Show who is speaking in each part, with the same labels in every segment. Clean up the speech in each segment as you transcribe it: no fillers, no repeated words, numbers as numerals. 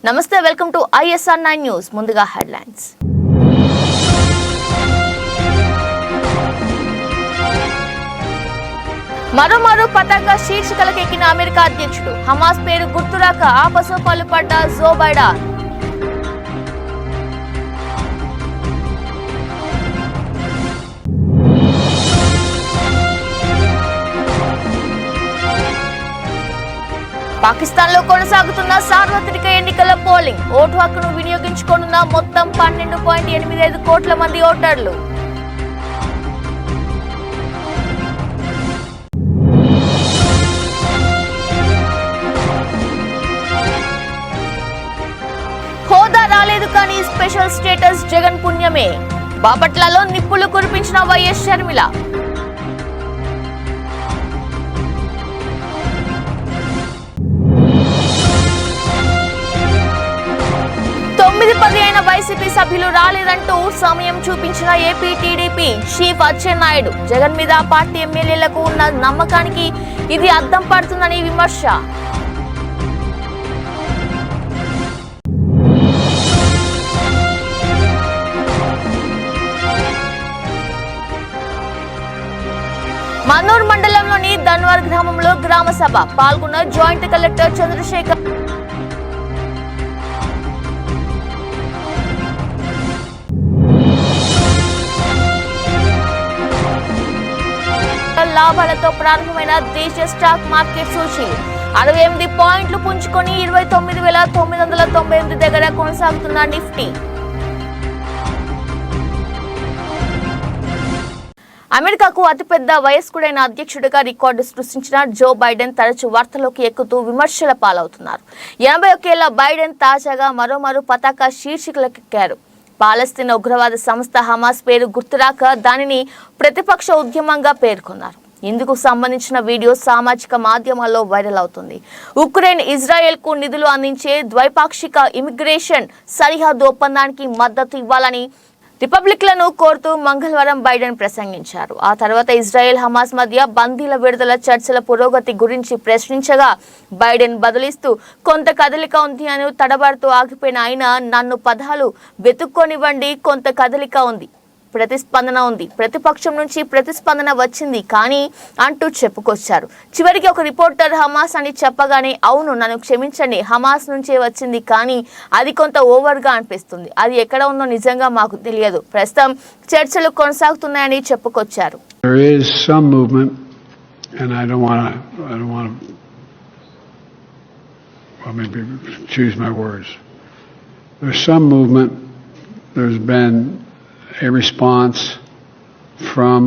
Speaker 1: నమస్తే, welcome to ISR9 news. ముందుగా headlines. మరోమారు పతాక శీర్షికలకు ఎక్కిన అమెరికా అధ్యక్షుడు. హమాస్ పేరు గుర్తురాక ఆపసోపాలు పడ్డ జో బైడెన్. పాకిస్తాన్ లో కొనసాగుతున్న సార్వత్రిక ఎన్నికల పోలింగ్. ఓటు హక్కును వినియోగించుకోనున్న మొత్తం 12.85 కోట్ల మంది ఓటర్లు. హోదా రాలేదు కానీ స్పెషల్ స్టేటస్ జగన్ పుణ్యమే. బాపట్లలో నిప్పులు కురిపించిన వైఎస్ షర్మిల. 9-10 అయిన వైసీపీ సభ్యులు రాలేదంటూ సమయం చూపించిన AP TDP chief Atchannaidu. Jagan మీద పార్టీ ఎమ్మెల్యేలకు ఉన్న నమ్మకానికి ఇది అద్దం పడుతుందని విమర్శ. మన్నూరు మండలంలోని ధన్వార్ గ్రామంలో గ్రామ సభ పాల్గొన్న జాయింట్ కలెక్టర్ చంద్రశేఖర్. లాభాలతో ప్రారంభమైన దేశీయ స్టాక్ మార్కెట్ సూచీ 68 పాయింట్లు పుంజుకొని 29,998 దగ్గర కొనసాగుతున్న నిఫ్టీ. అమెరికాకు అతిపెద్ద వయస్కుడైన అధ్యక్షుడిగా రికార్డు సృష్టించిన జో బైడెన్ తరచూ వార్తల్లోకి ఎక్కుతూ విమర్శల పాలవుతున్నారు. 81 ఏళ్ల బైడెన్ తాజాగా మరోమారు పతాక శీర్షికలకెక్కారు. పాలస్తీనా ఉగ్రవాద సంస్థ హమాస్ పేరు గుర్తురాక దానిని ప్రతిపక్ష ఉద్యమంగా పేర్కొన్నారు. ఇందుకు సంబంధించిన వీడియో సామాజిక మాధ్యమాల్లో వైరల్ అవుతుంది. ఉక్రెయిన్ ఇజ్రాయెల్ కు నిధులు అందించే ద్వైపాక్షిక ఇమిగ్రేషన్ సరిహద్దు ఒప్పందానికి మద్దతు ఇవ్వాలని రిపబ్లిక్లను కోరుతూ మంగళవారం బైడెన్ ప్రసంగించారు. ఆ తర్వాత ఇజ్రాయెల్ హమాస్ మధ్య బందీల విడుదల చర్చల పురోగతి గురించి ప్రశ్నించగా బైడెన్ బదులిస్తూ కొంత కదలిక ఉంది అని తడబడుతూ ఆగిపోయిన ఆయన నన్ను పదాలు వెతుక్కొనివ్వండి, కొంత కదలిక ఉంది, ప్రతిస్పందన ఉంది, ప్రతిపక్షం నుంచి ప్రతిస్పందన వచ్చింది కానీ అంటూ చెప్పుకొచ్చారు. చివరికి ఒక రిపోర్టర్ హమాస్ అని చెప్పగానే అవును నన్ను క్షమించండి, హమాస్ నుంచే వచ్చింది కానీ అది కొంత ఓవర్గా అనిపిస్తుంది, అది ఎక్కడ ఉందో నిజంగా మాకు తెలియదు, ప్రస్తుతం చర్చలు కొనసాగుతున్నాయని చెప్పుకొచ్చారు.
Speaker 2: A response from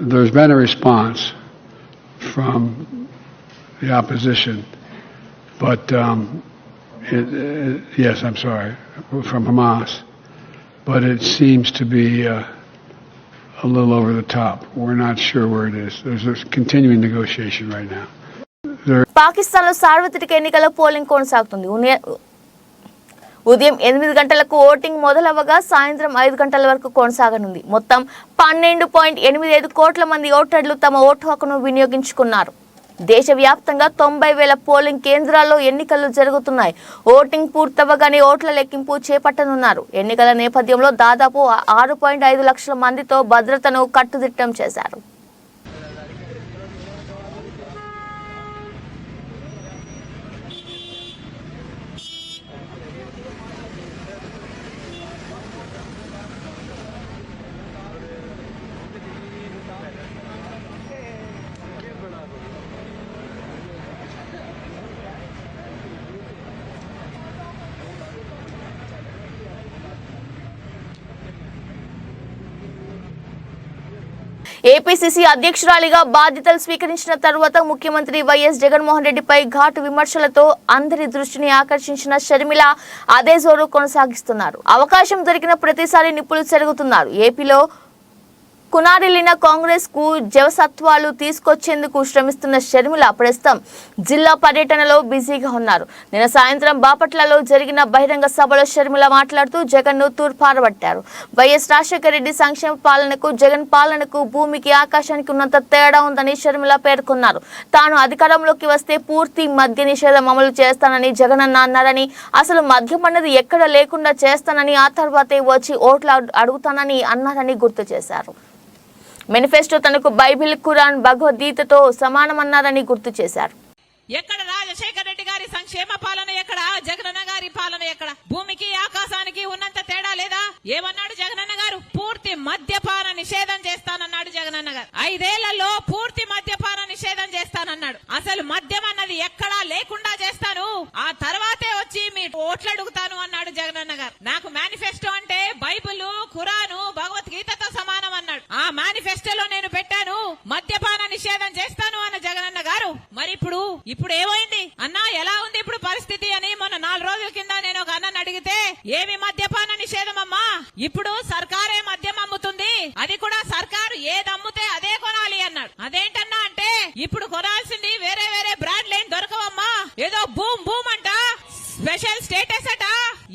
Speaker 2: there's been a response from the opposition, but yes, I'm sorry, from Hamas, but it seems to be a little over the top. We're not sure where it is. There's a continuing negotiation right now.
Speaker 1: Pakistan లో సార్వత్రిక ఎన్నికల polling కొనసాగుతుంది. ఉదయం 8 గంటలకు voting మొదలవగా సాయంత్రం 5 గంటల వరకు కొనసాగనుంది. మొత్తం 12.85 కోట్ల మంది ఓటర్లు తమ ఓటు హక్కును వినియోగించుకున్నారు. దేశవ్యాప్తంగా 90,000 పోలింగ్ కేంద్రాల్లో ఎన్నికలు జరుగుతున్నాయి. ఓటింగ్ పూర్తవగానే ఓట్ల లెక్కింపు చేపట్టనున్నారు. ఎన్నికల నేపథ్యంలో దాదాపు 6.5 లక్షల మందితో భద్రతను కట్టుదిట్టం చేశారు. ఏపీసీసీ అధ్యక్షురాలిగా బాధ్యతలు స్వీకరించిన తర్వాత ముఖ్యమంత్రి వైఎస్ జగన్మోహన్ రెడ్డిపై ఘాటు విమర్శలతో అందరి దృష్టిని ఆకర్షించిన షర్మిల అదే జోరు కొనసాగిస్తున్నారు. అవకాశం దొరికిన ప్రతిసారి నిప్పులు చెరుగుతున్నారు. ఏపీలో కునారిల్లిన కాంగ్రెస్ కు జవసత్వాలు తీసుకొచ్చేందుకు శ్రమిస్తున్న షర్మిల ప్రస్తుతం జిల్లా పర్యటనలో బిజీగా ఉన్నారు. నిన్న సాయంత్రం బాపట్లలో జరిగిన బహిరంగ సభలో షర్మిల మాట్లాడుతూ జగన్ ను తూర్పారబట్టారు. వైఎస్ రాజశేఖర రెడ్డి సంక్షేమ పాలనకు జగన్ పాలనకు భూమికి ఆకాశానికి ఉన్నంత తేడా ఉందని షర్మిల పేర్కొన్నారు. తాను అధికారంలోకి వస్తే పూర్తి మద్య నిషేధం అమలు చేస్తానని జగనన్న అన్నారని, అసలు మద్యం అన్నది ఎక్కడ లేకుండా చేస్తానని, ఆ తర్వాతే వచ్చి ఓట్లు అడుగుతానని అన్నారని గుర్తు చేశారు. మేనిఫెస్టో తనకు బైబిల్, ఖురాన్, భగవద్గీతతో సమానమన్నారని గుర్తు చేశారు.
Speaker 3: ఎక్కడ రాజశేఖర రెడ్డి గారి సంక్షేమ పాలన, ఎక్కడ జగనన్న గారి పాలన, ఎక్కడ భూమికి ఆకాశానికి ఉన్నంత తేడా లేదా? ఏమన్నాడు జగనన్న గారు? పూర్తి మద్యపాన నిషేధం చేస్తానన్నాడు జగనన్న గారు. 5 ఏళ్లలో పూర్తి మద్యపాన నిషేధం చేస్తానన్నాడు. అసలు మద్యం అన్నది ఎక్కడా లేకుండా చేస్తాను, ఆ తర్వాతే వచ్చి మీ ఓట్లు అడుగుతాను అన్నాడు జగనన్న గారు. నాకు మేనిఫెస్టో అంటే బైబిల్, ఖురాను, భగవద్గీతతో సమానం అన్నాడు. ఆ మేనిఫెస్టోలో నేను పెట్టాను మద్యపాన నిషేధం చేస్తాను అన్న జగనన్న గారు. మరి ఇప్పుడు ఏమైంది అన్నా, ఎలా ఉంది ఇప్పుడు పరిస్థితి అని మొన్న 4 రోజుల కింద నేను ఒక అన్నని అడిగితే, ఏమి మద్యపాన నిషేధం అమ్మా, ఇప్పుడు సర్కారే మద్యం అమ్ముతుంది, అది కూడా సర్కారు ఏది అమ్ముతే అదే కొనాలి అన్నాడు. అదేంటన్నా అంటే, ఇప్పుడు కొనాల్సింది వేరే వేరే బ్రాండ్లేం దొరకవమ్మా, ఏదో బూమ్ బూమ్ అంట, స్పెషల్ స్టేటస్ అట,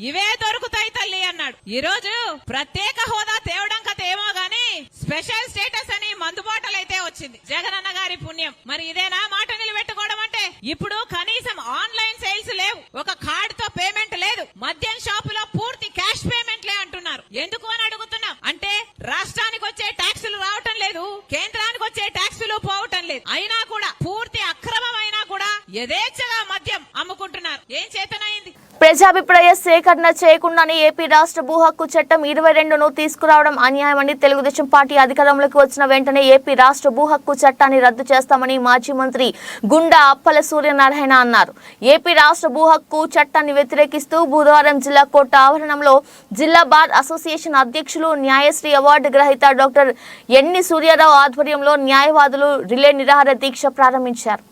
Speaker 3: ఇవే దొరుకుతాయి తల్లి అన్నాడు. ఈ రోజు ప్రత్యేక హోదా తేవడం కథ ఏమో గాని స్పెషల్ స్టేటస్ అని మందుబాటలు అయితే వచ్చింది, జగనన్న గారి పుణ్యం. మరి ఇదేనా మాట నిలబెట్టుకోవడం అంటే? ఇప్పుడు కనీసం ఆన్లైన్ సేల్స్ లేవు, ఒక కార్డ్ తో పేమెంట్ లేదు, మద్యం షాపులో పూర్తి క్యాష్ పేమెంట్లే అంటున్నారు. ఎందుకు అని అడుగుతున్నాం. అంటే రాష్ట్రానికి వచ్చే ట్యాక్సులు రావటం లేదు, కేంద్రానికి వచ్చే ట్యాక్సులు పోవటం లేదు, అయినా కూడా పూర్తి అక్రమం అయినా కూడా యథేచ్ఛగా మద్యం అమ్ముకుంటున్నారు. ఏం చేతనైంది?
Speaker 1: ప్రజాభిప్రాయ సేకరణ చేయకుండానే ఏపీ రాష్ట్ర భూ హక్కు చట్టం 22ను తీసుకురావడం అన్యాయమని తెలుగుదేశం పార్టీ అధికారంలోకి వచ్చిన వెంటనే ఏపీ రాష్ట్ర భూ హక్కు చట్టాన్ని రద్దు చేస్తామని మాజీ మంత్రి గుండా అప్పల సూర్యనారాయణ అన్నారు. ఏపీ రాష్ట్ర భూ హక్కు చట్టాన్ని వ్యతిరేకిస్తూ బుధవారం జిల్లా కోర్టు ఆవరణంలో జిల్లా బార్ అసోసియేషన్ అధ్యక్షులు న్యాయశ్రీ అవార్డు గ్రహీత డాక్టర్ ఎన్ని సూర్యారావు ఆధ్వర్యంలో న్యాయవాదులు రిలే నిరాహార దీక్ష ప్రారంభించారు.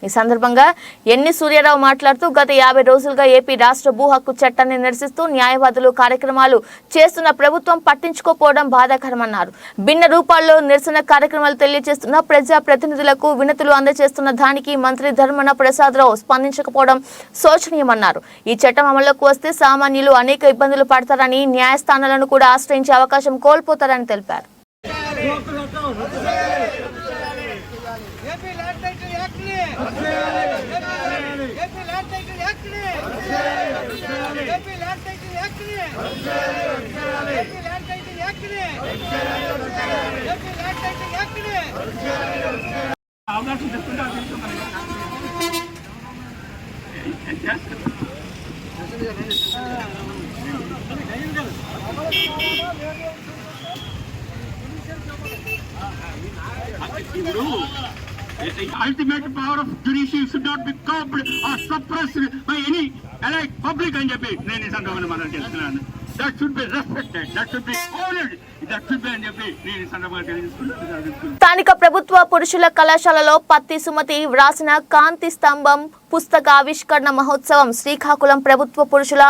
Speaker 1: ఈ సందర్భంగా ఎన్ని సూర్యారావు మాట్లాడుతూ గత 50 రోజులుగా ఏపీ రాష్ట్ర భూ హక్కు చట్టాన్ని నిరసిస్తూ న్యాయవాదులు కార్యక్రమాలు చేస్తున్న ప్రభుత్వం పట్టించుకోకపోవడం బాధాకరమన్నారు. భిన్న రూపాల్లో నిరసన కార్యక్రమాలు తెలియజేస్తున్న ప్రజా ప్రతినిధులకు వినతులు అందజేస్తున్న దానికి మంత్రి ధర్మన ప్రసాదరావు స్పందించకపోవడం శోచనీయమన్నారు. ఈ చట్టం అమల్లోకి వస్తే సామాన్యులు అనేక ఇబ్బందులు పడతారని, న్యాయస్థానాలను కూడా ఆశ్రయించే అవకాశం కోల్పోతారని తెలిపారు.
Speaker 4: The ultimate power of judiciary should not be curbed or suppressed by any allied public అని చెప్పి నేను ఈ సందర్భంగా మనం తెలుస్తున్నాను. That should be respected, that should be honored, that should be అని చెప్పి నేను ఈ సందర్భంగా తెలుసుకుంటున్నాను.
Speaker 1: స్థానిక ప్రభుత్వ పురుషుల కళాశాలలో పత్తి సుమతి వ్రాసిన కాంతి స్తంభం పుస్తక ఆవిష్కరణ మహోత్సవం శ్రీకాకుళం ప్రభుత్వ పురుషుల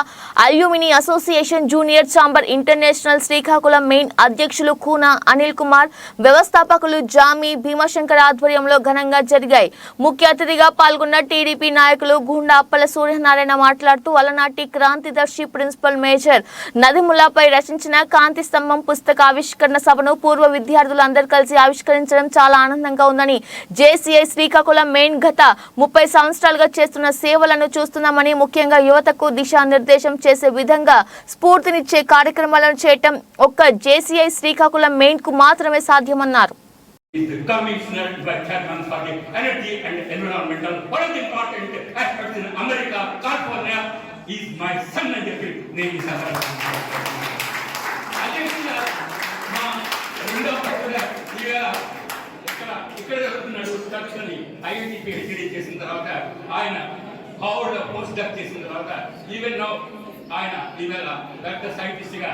Speaker 1: alumni association junior chamber international Srikakulam main అధ్యక్షులు కూన అనిల్ కుమార్, వ్యవస్థాపకులు జామి భీమశంకర్ ఆధ్వర్యంలో ఘనంగా జరిగాయి. ముఖ్య అతిథిగా పాల్గొన్న టీడీపీ నాయకులు గుండా అప్పల సూర్యనారాయణ మాట్లాడుతూ అలనాటి క్రాంతిదర్శి ప్రిన్సిపల్ మేజర్ నదిముల్లాపై రచించిన కాంతి స్తంభం పుస్తక ఆవిష్కరణ సభను పూర్వ విద్యార్థులు అందరూ కలిసి ఆవిష్కరించడం చాలా ఆనందంగా ఉందని, జేసీఐ శ్రీకాకుళం మెయిన్ గత 30 సంవత్సరాలుగా చేస్తున్న సేవలను చూస్తున్నామని, ముఖ్యంగా యువతకు దిశానిర్దేశం చేసే విధంగా స్ఫూర్తినిచ్చే కార్యక్రమాలను చేయటం ఒక్క జేసీఐ శ్రీకాకుళం మెయిన్ కు మాత్రమే సాధ్యమన్నారు.
Speaker 4: Commissioner by Chairman for the Energy and Environmental. One of the important aspects in America, California, is my son and the name is ఇక్కడ చదువుతున్నాడు. ఐఐటి పిహెచ్డి చేసిన తర్వాత ఆయన హార్వర్డ్ పోస్ట్ డాక్ చేసిన తర్వాత ఈవెన్ నౌ ఆయన ఈవేళ పెద్ద సైంటిస్ట్ గా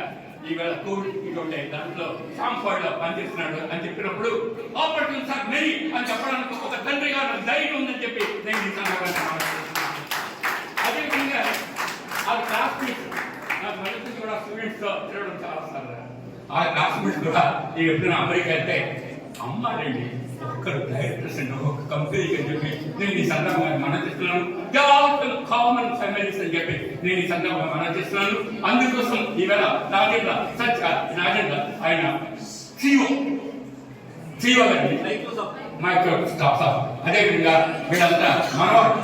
Speaker 4: ఈవేళ కోవిడ్ ఇటువంటి దాంట్లో సాంఫర్డ్ లో పనిచేస్తున్నాడు అని చెప్పినప్పుడు ఆపర్చునిటీస్ ఆర్ మెనీ అని చెప్పడానికి ఒక తండ్రిగా ధైర్యం ఉందని చెప్పి నేను ఈ సందర్భంగా అదేవిధంగా ఆ క్లాస్మేట్స్ నాకు మళ్ళీ కూడా స్టూడెంట్స్ తో తిరగడం చాలా సార్లు ఆ క్లాస్మేట్స్ కూడా నేను ఎప్పుడైనా అమెరికా వెళ్తే అమ్మారండి ఒక్కరు డైరెక్టర్స్ అండి ఒక కంపెనీకి అని చెప్పి నేను ఈ సందర్భంగా మనం చేస్తున్నాను కామన్ ఫ్యామిలీస్ అని చెప్పి నేను ఈ సందర్భంగా మనం చేస్తున్నాను. అందుకోసం ఈవేళ నాగేంద్ర నాగేంద్ర ఆయన CEO గారిని మైక్రోసాఫ్ట్ అదేవిధంగా వీళ్ళంతా మనవాళ్ళు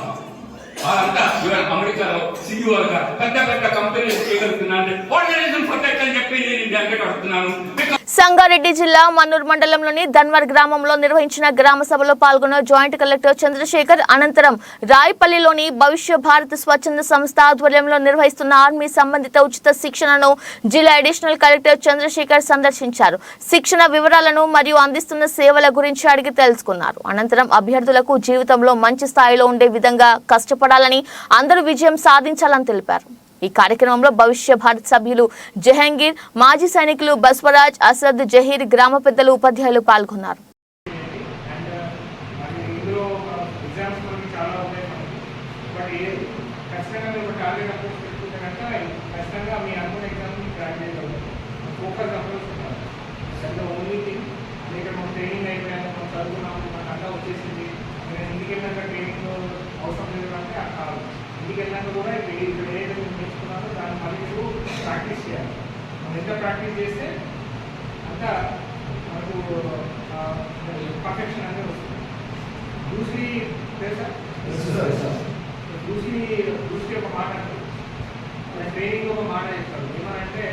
Speaker 4: వాళ్ళంతా ఇవాళ అమెరికాలో CEO-గా పెద్ద పెద్ద కంపెనీలు చేయగలుగుతున్నాను. ఆర్గనైజేషన్ ప్రొటెక్ట్ అని చెప్పి నేను అడుగుతున్నాను.
Speaker 1: సంగారెడ్డి జిల్లా మన్నూరు మండలంలోని ధన్వర్ గ్రామంలో నిర్వహించిన గ్రామ సభలో పాల్గొన్న జాయింట్ కలెక్టర్ చంద్రశేఖర్ అనంతరం రాయపల్లిలోని భవిష్య భారత్ స్వచ్ఛంద సంస్థ ఆధ్వర్యంలో నిర్వహిస్తున్న ఆర్మీ సంబంధిత ఉచిత శిక్షణను జిల్లా అడిషనల్ కలెక్టర్ చంద్రశేఖర్ సందర్శించారు. శిక్షణ వివరాలను మరియు అందిస్తున్న సేవల గురించి అడిగి తెలుసుకున్నారు. అనంతరం అభ్యర్థులకు జీవితంలో మంచి స్థాయిలో ఉండే విధంగా కష్టపడాలని, అందరూ విజయం సాధించాలని తెలిపారు. ఈ కార్యక్రమంలో భవిష్య భారత్ సభ్యులు జహంగీర్, మాజీ సైనికులు బస్వరాజ్, అసద్, జహీర్, గ్రామ పెద్దలు, ఉపాధ్యాయులు పాల్గొన్నారు.
Speaker 5: ఇంటికెళ్ళినాక కూడా ఇక్కడ ఏదైతే నేర్చుకున్నారో దాన్ని మళ్ళీ ప్రాక్టీస్ చేయాలి. మనం ఎంత ప్రాక్టీస్ చేస్తే అంత మనకు పర్ఫెక్షన్ అనేది వస్తుంది. దూసరి దూసరి ఒక మాట అంటారు, ట్రైనింగ్ ఒక మాట చెప్తారు. ఏమనంటే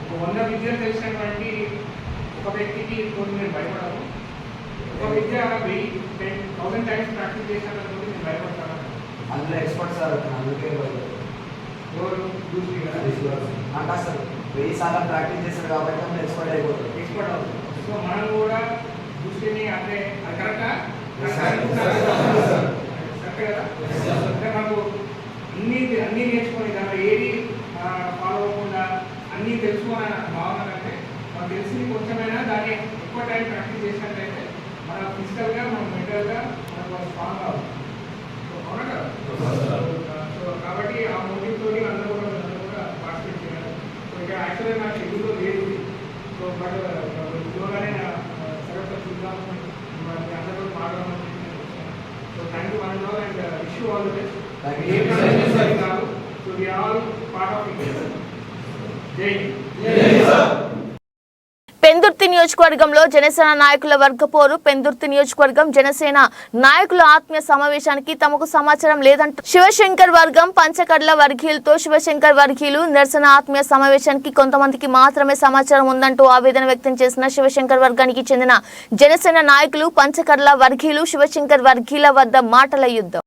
Speaker 5: ఒక 100 విద్యలు తెలిసినటువంటి ఒక వ్యక్తికి కొన్ని మీరు భయపడరు, ఒక విద్య 10,000 టైమ్స్ ప్రాక్టీస్ చేసినప్పుడు మీరు భయపడతారు.
Speaker 6: అందులో ఎక్స్పర్ట్ సార్ అందుకే
Speaker 5: ఎవరు
Speaker 6: అంటా సార్ 1000 సార్లు ప్రాక్టీస్ చేస్తారు కాబట్టి మనం ఎక్స్పర్ట్ అయిపోతాం.
Speaker 5: ఎక్స్పర్ట్ అవుతుంది. సో మనం కూడా దృష్టిని అంటే అది కరెక్టా కదా? అంటే మనకు అన్నీ నేర్చుకొని దాంట్లో ఏది ఫాలో అవ్వకుండా అన్నీ తెలుసుకోవాలని భావన అంటే మనకు తెలిసింది కొంచెమైనా దాన్ని ఎక్కువ టైం ప్రాక్టీస్ చేసినట్లయితే మన ఫిజికల్గా మన మెంటల్గా మనకు స్ట్రాంగ్ అవుతుంది. అవునా కదా? సో కాబట్టి ఆ మోటివ్తో అందరూ కూడా పార్టిసిపేట్ చేయాలి. సో ఇక యాక్చువల్గా నాకు షెడ్యూల్లో లేదు. సో బట్ ఇంట్లోగానే సగం చూద్దాం అందరూ కూడా మాట్లాడమని వచ్చాను. So thank you one and and wish you all the best. ఏ కాదు, so we all part of it. Jai Hind.
Speaker 1: Pendurthi నియోజకవర్గంలో జనసేన నాయకుల వర్గపోరు. పెందుర్తి నియోజకవర్గం జనసేన నాయకుల ఆత్మీయ సమావేశానికి తమకు సమాచారం లేదంటూ శివశంకర్ వర్గం పంచకడ్ల వర్గీయులతో శివశంకర్ వర్గీయులు నిరసన ఆత్మీయ సమావేశానికి కొంతమందికి మాత్రమే సమాచారం ఉందంటూ ఆవేదన వ్యక్తం చేసిన శివశంకర్ వర్గానికి చెందిన జనసేన నాయకులు పంచకడ్ల వర్గీయులు శివశంకర్ వర్గీయుల వద్ద మాటల యుద్ధం.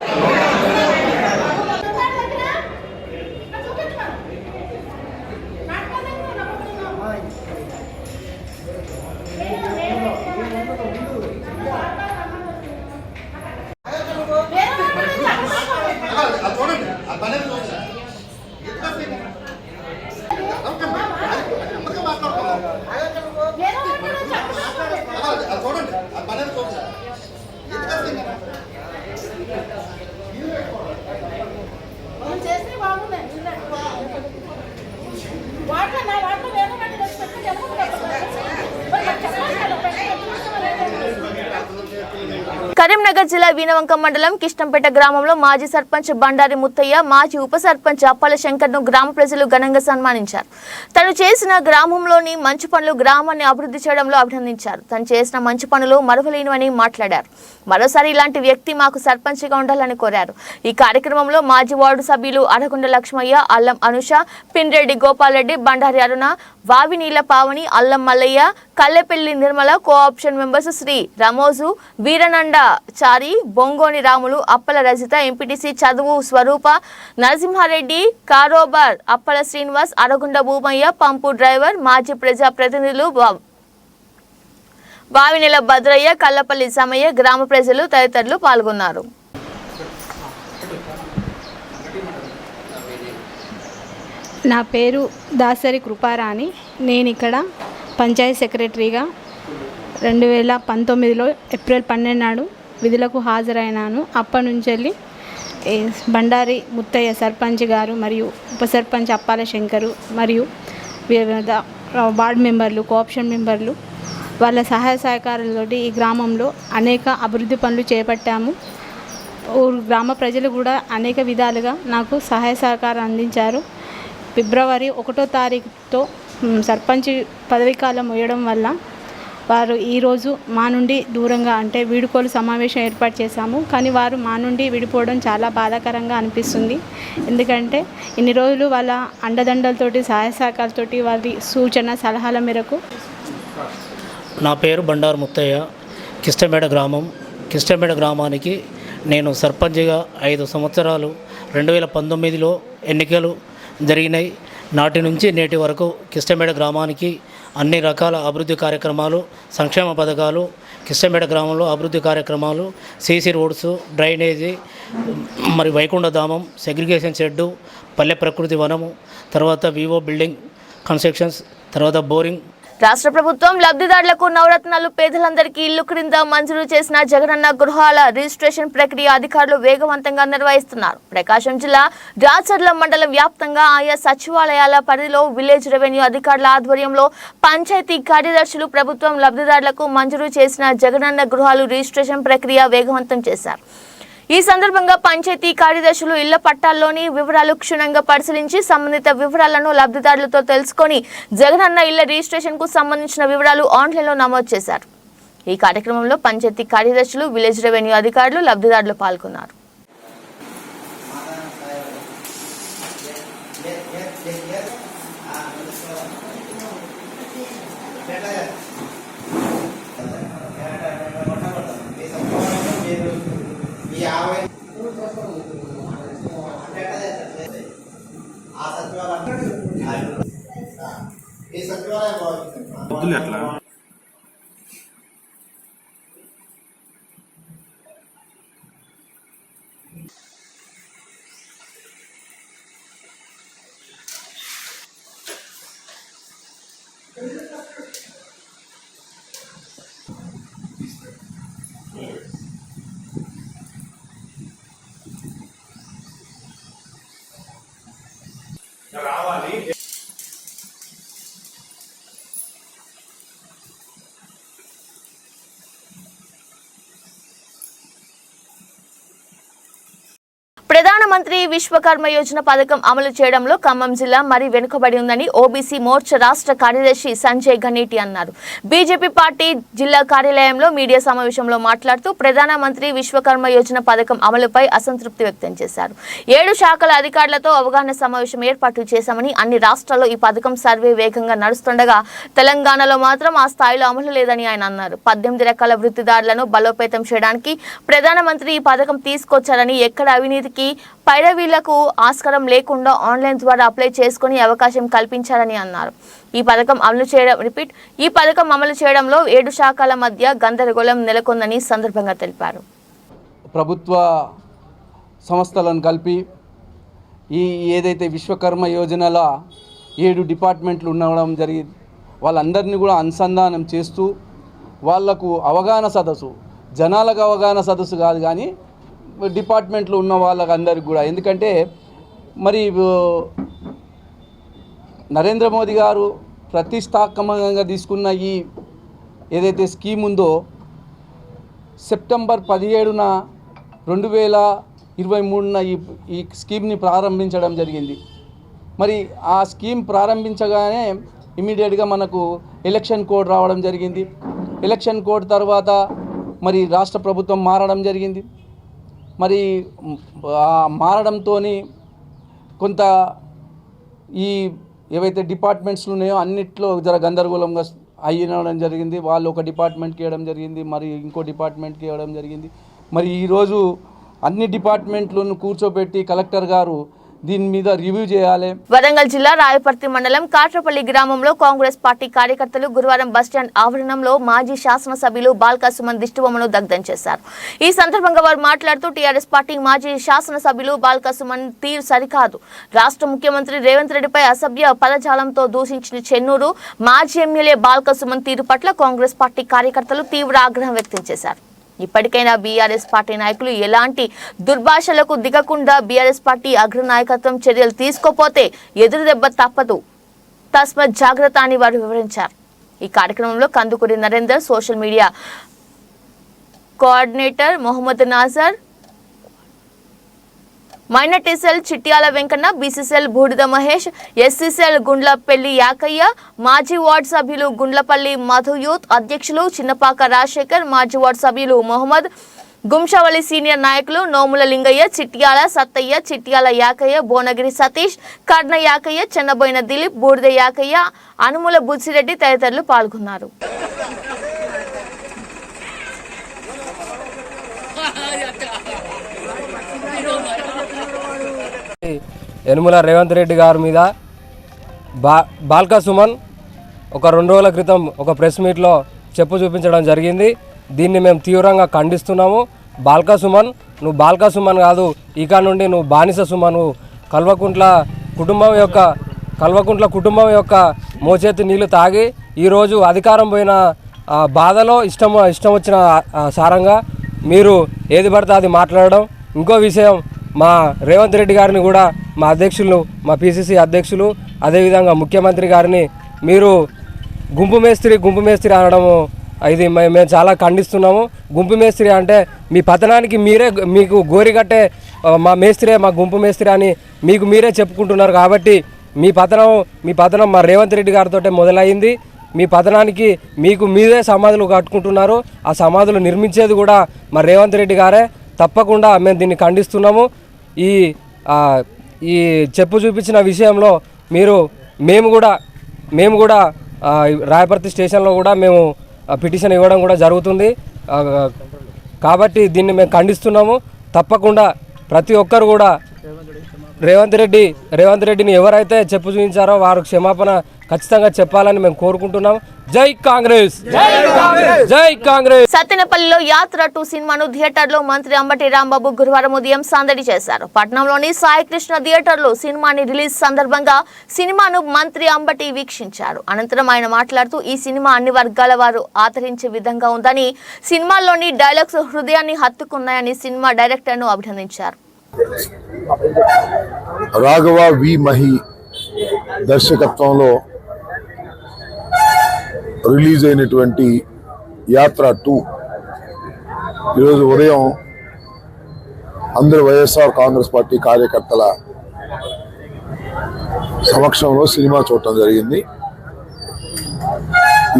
Speaker 1: కరీంనగర్ జిల్లా వీణవంకం మండలం కిష్టంపేట గ్రామంలో మాజీ సర్పంచ్ బండారి ముత్తయ్య, మాజీ ఉప సర్పంచ్ అప్పాల శంకర్ ను గ్రామ ప్రజలు ఘనంగా సన్మానించారు. తను చేసిన గ్రామంలోని మంచి పనులు గ్రామాన్ని అభివృద్ధి చేయడంలో అభినందించారు. తను చేసిన మంచి పనులు మరువలేనివని మాట్లాడారు. మరోసారి ఇలాంటి వ్యక్తి మాకు సర్పంచ్గా ఉండాలని కోరారు. ఈ కార్యక్రమంలో మాజీ వార్డు సభ్యులు అరగుండ లక్ష్మయ్య, అల్లం అనుష, పిన్రెడ్డి గోపాల్ రెడ్డి, బండారి అరుణ, వావినీల పావని, అల్లం మల్లయ్య, కల్లెపల్లి నిర్మల, కోఆప్షన్ మెంబర్స్ శ్రీ రమోజు, వీరనండ చారి, బొంగోని రాములు, అప్పల రజిత, ఎంపీటీసీ చదువు స్వరూప, నరసింహారెడ్డి, కారోబార్ అప్పల శ్రీనివాస్, అరగుండ భూమయ్య, పంపు డ్రైవర్, మాజీ ప్రజా ప్రతినిధులు వావినెల భద్రయ్య, కల్లపల్లి సమయ్య, గ్రామ ప్రజలు తదితరులు పాల్గొన్నారు.
Speaker 7: నా పేరు దాసరి కృపారాణి. నేను ఇక్కడ పంచాయతీ సెక్రటరీగా 2019లో ఏప్రిల్ 12 నాడు విధులకు హాజరైనాను. అప్పటి నుంచి వెళ్ళి బండారి ముత్తయ్య సర్పంచ్ గారు మరియు ఉప సర్పంచ్ అప్పాల శంకరు మరియు వార్డు మెంబర్లు, కోఆప్షన్ మెంబర్లు వాళ్ళ సహాయ సహకారాలతోటి ఈ గ్రామంలో అనేక అభివృద్ధి పనులు చేపట్టాము. గ్రామ ప్రజలు కూడా అనేక విధాలుగా నాకు సహాయ సహకారం అందించారు. ఫిబ్రవరి 1వ తారీఖుతో సర్పంచ్ పదవీకాలం ముగియడం వల్ల వారు ఈరోజు మా నుండి దూరంగా అంటే వీడుకోలు సమావేశం ఏర్పాటు చేశాము. కానీ వారు మా నుండి విడిపోవడం చాలా బాధాకరంగా అనిపిస్తుంది. ఎందుకంటే ఇన్ని రోజులు వాళ్ళ అండదండలతోటి సహాయ సహకారాలతోటి వారి సూచన సలహాల మేరకు.
Speaker 8: నా పేరు బండారు ముత్తయ్య, కిష్టమేడ గ్రామం. కిష్టమేడ గ్రామానికి నేను సర్పంచ్గా 5 సంవత్సరాలు 2019లో ఎన్నికలు జరిగినాయి. నాటి నుంచి నేటి వరకు కిష్టమేడ గ్రామానికి అన్ని రకాల అభివృద్ధి కార్యక్రమాలు, సంక్షేమ పథకాలు, కిష్టమేడ గ్రామంలో అభివృద్ధి కార్యక్రమాలు, సీసీ రోడ్స్, డ్రైనేజీ, మరి వైకుంఠధామం, సెగ్రిగేషన్ షెడ్డు, పల్లె ప్రకృతి వనము, తర్వాత వివో బిల్డింగ్ కన్స్ట్రక్షన్స్, తర్వాత బోరింగ్.
Speaker 1: రాష్ట్ర ప్రభుత్వం లబ్ధిదారులకు నవరత్నాలు పేదలందరికీ ఇల్లు క్రింద మంజూరు చేసిన జగనన్న గృహాల రిజిస్ట్రేషన్ ప్రక్రియ అధికారులు వేగవంతంగా నిర్వహిస్తున్నారు. ప్రకాశం జిల్లా రాచర్ల మండలం వ్యాప్తంగా ఆయా సచివాలయాల పరిధిలో విలేజ్ రెవెన్యూ అధికారుల ఆధ్వర్యంలో పంచాయతీ కార్యదర్శులు ప్రభుత్వం లబ్ధిదారులకు మంజూరు చేసిన జగనన్న గృహాలు రిజిస్ట్రేషన్ ప్రక్రియ వేగవంతం చేశారు. ఈ సందర్భంగా పంచాయతీ కార్యదర్శులు ఇళ్ల పట్టాల్లోని వివరాలు క్షుణ్ణంగా పరిశీలించి సంబంధిత వివరాలను లబ్ధిదారులతో తెలుసుకొని జగనన్న ఇళ్ల రిజిస్ట్రేషన్ కు సంబంధించిన వివరాలు ఆన్లైన్లో నమోదు చేశారు. ఈ కార్యక్రమంలో పంచాయతీ కార్యదర్శులు, విలేజ్ రెవెన్యూ అధికారులు, లబ్ధిదారులు పాల్గొన్నారు. ప్రధానమంత్రి విశ్వకర్మ యోజన పథకం అమలు చేయడంలో ఖమ్మం జిల్లా మరీ వెనుకబడి ఉందని ఓబీసీ మోర్చా రాష్ట్ర కార్యదర్శి సంజయ్ గణేటి అన్నారు. బీజేపీ పార్టీ జిల్లా కార్యాలయంలో మీడియా సమావేశంలో మాట్లాడుతూ ప్రధానమంత్రి విశ్వకర్మ యోజన పథకం అమలుపై అసంతృప్తి వ్యక్తం చేశారు. 7 శాఖల అధికారులతో అవగాహన సమావేశం ఏర్పాటు చేశామని, అన్ని రాష్ట్రాల్లో ఈ పథకం సర్వే వేగంగా నడుస్తుండగా తెలంగాణలో మాత్రం ఆ స్థాయిలో అమలు లేదని ఆయన అన్నారు. 18 రకాల వృత్తిదారులను బలోపేతం చేయడానికి ప్రధానమంత్రి ఈ పథకం తీసుకొచ్చారని, ఎక్కడ అవినీతికి పైరవీలకు ఆస్కారం లేకుండా ఆన్లైన్ ద్వారా అప్లై చేసుకునే అవకాశం కల్పించారని అన్నారు. ఈ పథకం అమలు చేయడంలో 7 శాఖల మధ్య గందరగోళం నెలకొందని సందర్భంగా తెలిపారు.
Speaker 9: ప్రభుత్వ సంస్థలను కలిపి ఏదైతే విశ్వకర్మ యోజనల 7 డిపార్ట్మెంట్లు ఉండడం జరిగింది, వాళ్ళందరినీ కూడా అనుసంధానం చేస్తూ వాళ్లకు అవగాహన సదస్సు, జనాలకు అవగాహన సదస్సు కాదు కానీ డిపార్ట్మెంట్లో ఉన్న వాళ్ళకి అందరికి కూడా. ఎందుకంటే మరి నరేంద్ర మోదీ గారు ప్రతిష్టాత్మకంగా తీసుకున్న ఈ ఏదైతే స్కీమ్ ఉందో సెప్టెంబర్ 17న 2023న ఈ స్కీమ్ని ప్రారంభించడం జరిగింది. మరి ఆ స్కీమ్ ప్రారంభించగానే ఇమీడియట్గా మనకు ఎలక్షన్ కోడ్ రావడం జరిగింది. ఎలక్షన్ కోడ్ తర్వాత మరి రాష్ట్ర ప్రభుత్వం మారడం జరిగింది. మరి మారడంతో కొంత ఈ ఏవైతే డిపార్ట్మెంట్స్లు ఉన్నాయో అన్నిట్లో జర గందరగోళంగా అయ్యడం జరిగింది. వాళ్ళు ఒక డిపార్ట్మెంట్కి ఇవ్వడం జరిగింది, మరి ఇంకో డిపార్ట్మెంట్కి ఇవ్వడం జరిగింది. మరి ఈరోజు అన్ని డిపార్ట్మెంట్లను కూర్చోబెట్టి కలెక్టర్ గారు దీని మీద రివ్యూ చేయాలి.
Speaker 1: వరంగల్ జిల్లా రాయపర్తి మండలం కాట్రపల్లి గ్రామంలో కాంగ్రెస్ పార్టీ కార్యకర్తలు గురువారం బస్టాండ్ ఆవరణంలో మాజీ శాసనసభ్యులు బాల్కా సుమన్ దిష్టిబొమ్మను దగ్ధం చేశారు. ఈ సందర్భంగా వారు మాట్లాడుతూ టీఆర్ఎస్ పార్టీ మాజీ శాసనసభ్యులు బాల్కా సుమన్ తీరు సరికాదు, రాష్ట్ర ముఖ్యమంత్రి రేవంత్ రెడ్డిపై అసభ్య పదజాలంతో దూషించిన చెన్నూరు మాజీ ఎమ్మెల్యే బాల్కా సుమన్ తీరు పట్ల కాంగ్రెస్ పార్టీ కార్యకర్తలు తీవ్ర ఆగ్రహం వ్యక్తం చేశారు. ఇప్పటికైనా బీఆర్ఎస్ పార్టీ నాయకులు ఎలాంటి దుర్భాషలకు దిగకుండా బీఆర్ఎస్ పార్టీ అగ్రనాయకత్వం చర్యలు తీసుకోపోతే ఎదురు దెబ్బ తప్పదు. తస్మత్ జాగ్రత్త అని వారు వివరించారు. ఈ కార్యక్రమంలో Kandukuri Narender, social media coordinator Mohammed Nazar, minority cell Chityala Venkanna, BCCL Boodida Mahesh, SCCL Gundlapalli Yakaiah, మాజీ వార్డు సభ్యులు గుండ్లపల్లి మధు, యూత్ అధ్యక్షులు చిన్నపాక రాజశేఖర్, మాజీ వార్డు సభ్యులు మొహమ్మద్, గుంషవలి సీనియర్ నాయకులు నోముల లింగయ్య, చిట్యాల సత్తయ్య, చిట్యాల యాకయ్య, భువనగిరి సతీష్, కర్ణ యాకయ్య, చెన్నబోయిన దిలీప్, బూడిద యాకయ్య, అనుముల బుచ్చిరెడ్డి తదితరులు పాల్గొన్నారు.
Speaker 10: యనుమల రేవంత్ రెడ్డి గారి మీద బాల్కా సుమన్ ఒక 2 రోజుల క్రితం ఒక ప్రెస్ మీట్లో చెప్పు చూపించడం జరిగింది. దీన్ని మేము తీవ్రంగా ఖండిస్తున్నాము. బాల్కా సుమన్, నువ్వు బాల్కా సుమన్ కాదు, ఇక నుండి నువ్వు బానిస సుమన్. కల్వకుంట్ల కుటుంబం యొక్క మోచేతి నీళ్లు తాగి ఈరోజు అధికారం పోయిన బాధలో ఇష్టం వచ్చిన సారంగా మీరు ఏది పడితే అది మాట్లాడడం. ఇంకో విషయం, మా రేవంత్ రెడ్డి గారిని కూడా మా అధ్యక్షులు, మా పిసిసి అధ్యక్షులు, అదేవిధంగా ముఖ్యమంత్రి గారిని మీరు గుంపు మేస్త్రి అనడము ఇది మేము చాలా ఖండిస్తున్నాము. గుంపు మేస్త్రి అంటే మీ పతనానికి మీకు గోరిగట్టే మా మేస్త్రే మా గుంపు మేస్త్రి అని మీరే చెప్పుకుంటున్నారు. కాబట్టి మీ పతనం మా రేవంత్ రెడ్డి గారితో మొదలైంది. మీ పతనానికి మీరే సమాధులు కట్టుకుంటున్నారు. ఆ సమాధులు నిర్మించేది కూడా మా రేవంత్ రెడ్డి గారే. తప్పకుండా మేము దీన్ని ఖండిస్తున్నాము. ఈ చెప్పు చూపించిన విషయంలో మేము కూడా రాయపర్తి స్టేషన్లో కూడా మేము పిటిషన్ ఇవ్వడం కూడా జరుగుతుంది. కాబట్టి దీన్ని మేము ఖండిస్తున్నాము. తప్పకుండా ప్రతి ఒక్కరు కూడా రేవంత్ రెడ్డిని ఎవరైతే చెప్పు చూపించారో వారు క్షమాపణ ఖచ్చితంగా చెప్పాలని మేము కోరుకుంటున్నాం. జై కాంగ్రెస్, జై కాంగ్రెస్.
Speaker 1: సత్తెనపల్లిలో యాత్ర 2 సినిమాను థియేటర్లో మంత్రి అంబటి రాంబాబు గురువారం ఉదయం సందడి చేశారు. పట్నంలోని సాయికృష్ణ థియేటర్లో సినిమాని రిలీజ్ సందర్భంగా సినిమాను మంత్రి అంబటి వీక్షించారు. అనంతరం ఆయన మాట్లాడుతూ ఈ సినిమా అన్ని వర్గాల వారు ఆదరించే విధంగా ఉందని, సినిమాలోని డైలాగ్స్ హృదయాన్ని హత్తుకున్నాయని సినిమా డైరెక్టర్ను అభినందించారు.
Speaker 11: రాఘవ వి మహి దర్శకత్వంలో రిలీజ్ అయినటువంటి యాత్ర 2 ఈరోజు ఉదయం అందరు వైఎస్ఆర్ కాంగ్రెస్ పార్టీ కార్యకర్తల సమక్షంలో సినిమా చూడటం జరిగింది.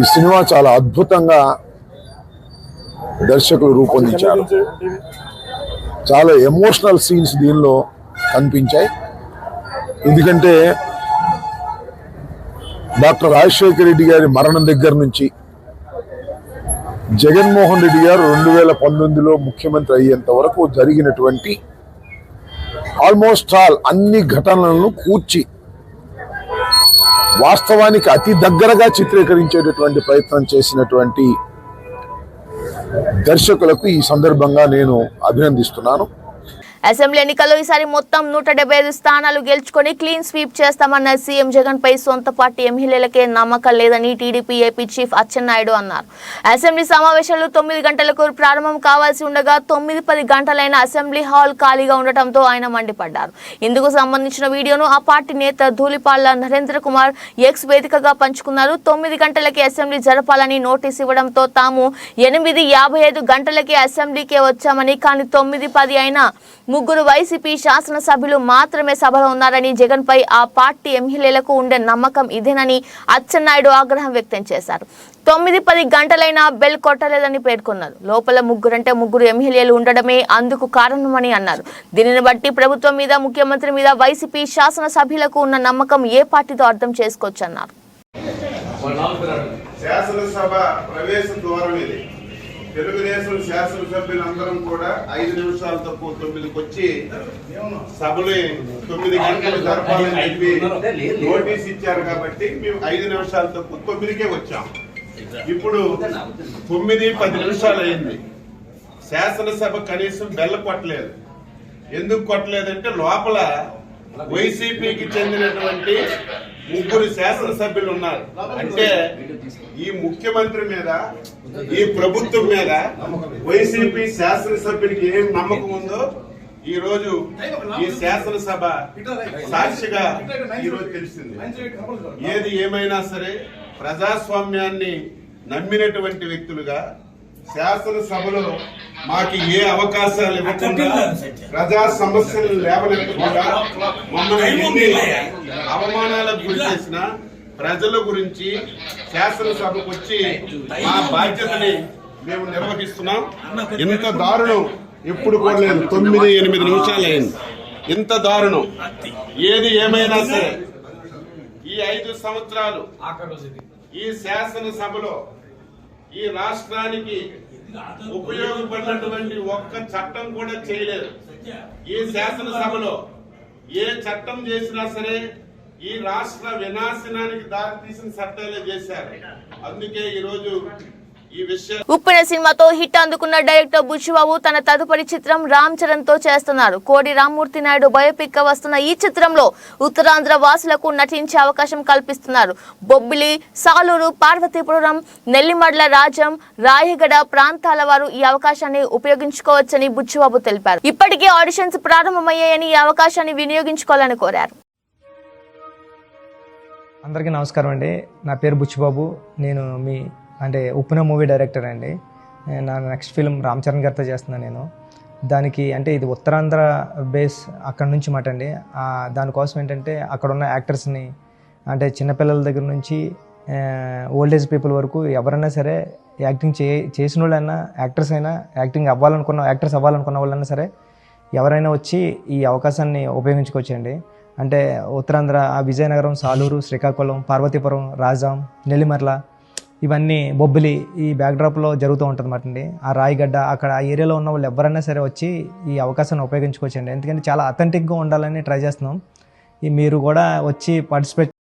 Speaker 11: ఈ సినిమా చాలా అద్భుతంగా దర్శకులు రూపొందించారు. చాలా ఎమోషనల్ సీన్స్ దీనిలో కనిపించాయి. ఎందుకంటే డాక్టర్ రాజశేఖర రెడ్డి గారి మరణం దగ్గర నుంచి జగన్మోహన్ రెడ్డి గారు 2019లో ముఖ్యమంత్రి అయ్యేంత వరకు జరిగినటువంటి ఆల్మోస్ట్ అన్ని ఘటనలను కూర్చి వాస్తవానికి అతి దగ్గరగా చిత్రీకరించేటటువంటి ప్రయత్నం చేసినటువంటి దర్శకులకు ఈ సందర్భంగా నేను అభినందిస్తున్నాను.
Speaker 1: అసెంబ్లీ ఎన్నికల్లో ఈసారి మొత్తం 175 స్థానాలు గెలుచుకొని క్లీన్ స్వీప్ చేస్తామన్న సీఎం జగన్ పై సొంత పార్టీ ఎమ్మెల్యేలకే నమ్మకం లేదని టీడీపీ ఏపీ చీఫ్ అచ్చెన్నాయుడు అన్నారు. అసెంబ్లీ సమావేశాలు 9 గంటలకు ప్రారంభం కావాల్సి ఉండగా 9-10 గంటలైన అసెంబ్లీ హాల్ ఖాళీగా ఉండటంతో ఆయన మండిపడ్డారు. ఇందుకు సంబంధించిన వీడియోను ఆ పార్టీ నేత ధూళిపాళ్ల నరేంద్ర కుమార్ ఎక్స్ వేదికగా పంచుకున్నారు. 9 గంటలకి అసెంబ్లీ జరపాలని నోటీస్ ఇవ్వడంతో తాము 8:55 గంటలకే అసెంబ్లీకే వచ్చామని, కానీ 9:10 అయినా 3 వైసీపీ శాసనసభ్యులు మాత్రమే సభలో ఉన్నారని, జగన్ పై ఆ పార్టీ ఎమ్మెల్యేలకు ఉండే నమ్మకం ఇదేనని అచ్చెన్నాయుడు ఆగ్రహం వ్యక్తం చేశారు. 9-10 గంటలైనా బెల్ కొట్టలేదని పేర్కొన్నారు. లోపల 3 ఎమ్మెల్యేలు ఉండడమే అందుకు కారణమని అన్నారు. దీనిని బట్టి ప్రభుత్వం మీద, ముఖ్యమంత్రి మీద వైసీపీ శాసనసభ్యులకు ఉన్న నమ్మకం ఏ పార్టీతో అర్థం చేసుకోవచ్చన్నారు.
Speaker 12: శాసనసభ ప్రవేశ ద్వారం ఇది. తెలుగుదేశం శాసనసభ్యులందరం కూడా 5 నిమిషాలు తక్కువ 9కి వచ్చి సభలు 9 గంటలు జరపాలని చెప్పి నోటీస్ ఇచ్చారు. కాబట్టి మేము 5 నిమిషాలు తక్కువ 9కే వచ్చాం. ఇప్పుడు 9:10 నిమిషాలు అయింది. శాసనసభ కనీసం బెల్ల కొట్టలేదు. ఎందుకు కొట్టలేదంటే లోపల వైసీపీకి చెందినటువంటి 3 శాసనసభ్యులు ఉన్నారు. అంటే ఈ ముఖ్యమంత్రి మీద, ఈ ప్రభుత్వం మీద వైసీపీ శాసనసభ్యునికి ఏం నమ్మకం ఉందో ఈరోజు ఈ శాసనసభ సాక్షిగా ఈరోజు తెలిసింది. ఏది ఏమైనా సరే ప్రజాస్వామ్యాన్ని నమ్మినటువంటి వ్యక్తులుగా శాసనసభలో మాకు ఏ అవకాశాలు ఇవ్వకుండా ప్రజా సమస్యలు లేవనెత్తకుండా మమ్మల్ని ఎన్ని అవమానాలకు గురి చేసిన ప్రజల గురించి శాసనసభకు వచ్చి మా బాధ్యతని మేము నిర్వహిస్తున్నాం. ఇంత దారుణం ఎప్పుడు కూడా లేదు. 9-8 నిమిషాలు అయింది. ఇంత దారుణం ఏది ఏమైనా సరే ఈ 5 సంవత్సరాలు ఈ శాసనసభలో ఈ రాష్ట్రానికి ఉపయోగపడినటువంటి ఒక్క చట్టం కూడా చేయలేదు. ఈ శాసనసభలో ఏ చట్టం చేసినా సరే ఈ రాష్ట్ర వినాశనానికి దారితీసిన చట్టాలే చేశారు. అందుకే ఈరోజు
Speaker 1: ఉప్పెన సినిమాతో హిట్ అందుకున్న డైరెక్టర్ బుచ్చిబాబు తన తదుపరి చిత్రం రామ్ చరణ్ తో చేస్తున్నారు. కోడి రామ్మూర్తి నాయుడు బయోపిక్ గా వస్తున్న ఈ చిత్రంలో ఉత్తరాంధ్ర వాసులకు నటించే అవకాశం కల్పిస్తున్నారు. బొబ్బిలి, సాలూరు, పార్వతీపురం, నెల్లిమడ్ల, రాజం, రాయగడ ప్రాంతాల వారు ఈ అవకాశాన్ని ఉపయోగించుకోవచ్చని బుచ్చిబాబు తెలిపారు. ఇప్పటికే ఆడిషన్స్ ప్రారంభమయ్యాయని ఈ అవకాశాన్ని వినియోగించుకోవాలని కోరారు.
Speaker 13: అందరికీ నమస్కారం అండి. నా పేరు బుచ్చిబాబు. నేను ఉప్పెన మూవీ డైరెక్టర్ అండి. నా నెక్స్ట్ ఫిల్మ్ రామ్ చరణ్ గారితో చేస్తున్నాను నేను. దానికి ఇది ఉత్తరాంధ్ర బేస్ అక్కడ నుంచి మాట అండి. దానికోసం ఏంటంటే అక్కడ ఉన్న యాక్టర్స్ని చిన్నపిల్లల దగ్గర నుంచి ఓల్డేజ్ పీపుల్ వరకు ఎవరైనా సరే యాక్టింగ్ చేసిన వాళ్ళైనా యాక్టర్స్ అయినా యాక్టర్స్ అవ్వాలనుకున్న వాళ్ళైనా సరే ఎవరైనా వచ్చి ఈ అవకాశాన్ని ఉపయోగించుకోవచ్చండి. ఉత్తరాంధ్ర విజయనగరం, సాలూరు, శ్రీకాకుళం, పార్వతీపురం, రాజాం, నెల్లిమర్ల ఇవన్నీ బొబ్బిలి ఈ బ్యాక్డ్రాప్లో జరుగుతూ ఉంటుంది అన్నమాట అండి. ఆ రాయగడ్డ అక్కడ ఆ ఏరియాలో ఉన్న వాళ్ళు ఎవరైనా సరే వచ్చి ఈ అవకాశాన్ని ఉపయోగించుకోవచ్చండి. ఎందుకంటే చాలా అథెంటిక్గా ఉండాలని ట్రై చేస్తున్నాం. మీరు కూడా వచ్చి పార్టిసిపేట్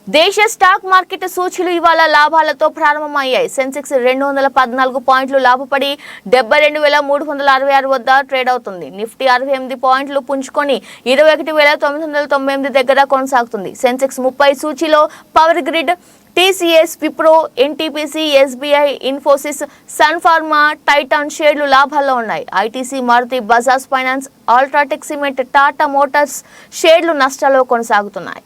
Speaker 1: దేశ స్టాక్ మార్కెట్ సూచీలు ఇవాళ లాభాలతో ప్రారంభమయ్యాయి. సెన్సెక్స్ 214 పాయింట్లు లాభపడి 72,366 వద్ద ట్రేడ్ అవుతుంది. నిఫ్టీ 68 పాయింట్లు పుంజుకొని 21,998 దగ్గర కొనసాగుతుంది. సెన్సెక్స్ 30 సూచీలో Power Grid, TCS, Wipro, NTPC, SBI, Infosys, Sun Pharma, Titan షేర్లు లాభాల్లో ఉన్నాయి. ఐటీసీ, మారుతి, బజాజ్ ఫైనాన్స్, అల్ట్రాటెక్ సిమెంట్, టాటా మోటార్స్ షేర్లు నష్టాల్లో కొనసాగుతున్నాయి.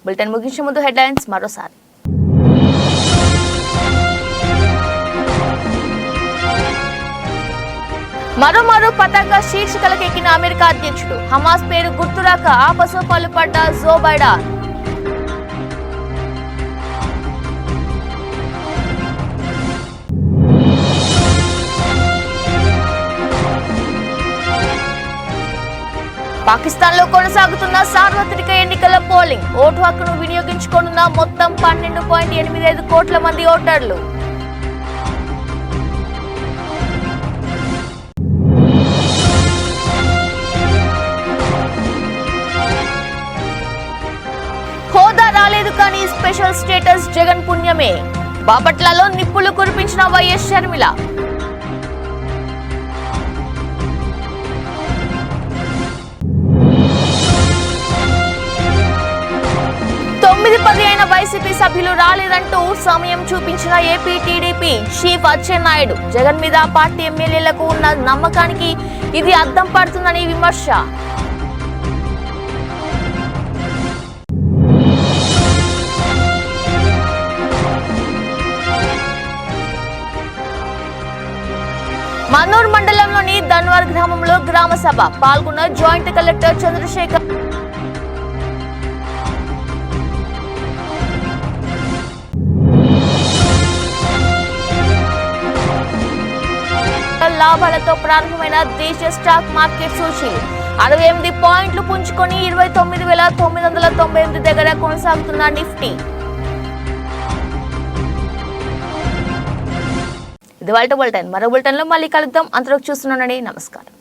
Speaker 1: బులెటిన్ ముగించే ముందు హెడ్లైన్స్ మరోసారి. మరోమారు పతాక శీర్షికలకెక్కిన అమెరికా అధ్యక్షుడు. హమాస్ పేరు గుర్తురాక ఆపసోపాలు పడ్డ జో బైడెన్. పాకిస్తాన్ లో కొనసాగుతున్న సార్వత్రిక ఎన్నికల పోలింగ్. ఓటు హక్కును వినియోగించుకోనున్న మొత్తం 12.85 కోట్ల మంది ఓటర్లు. హోదా రాలేదు కానీ స్పెషల్ స్టేటస్ జగన్ పుణ్యమే. బాపట్లలో నిప్పులు కురిపించిన వైఎస్ షర్మిల. 9-10 అయిన వైసీపీ సభ్యులు రాలేదంటూ సమయం చూపించిన AP TDP chief Atchannaidu. Jagan మీద పార్టీ ఎమ్మెల్యేలకు ఉన్న నమ్మకానికి ఇది అద్దం పడుతుందని విమర్శ. మన్నూరు మండలంలోని ధన్వార్ గ్రామంలో గ్రామ సభ పాల్గొన్న జాయింట్ కలెక్టర్ చంద్రశేఖర్. లాభాలతో ప్రారంభమైన దేశీయ స్టాక్ మార్కెట్ సూచీలు 68 పాయింట్లు పుంజుకొని 29,998 దగ్గర కొనసాగుతున్న నిఫ్టీ. ఇది వాళ్ళ బులెటిన్. మరో బులెటిన్లో మళ్ళీ కలుద్దాం. అంతలోకి చూస్తున్నానండి. నమస్కారం.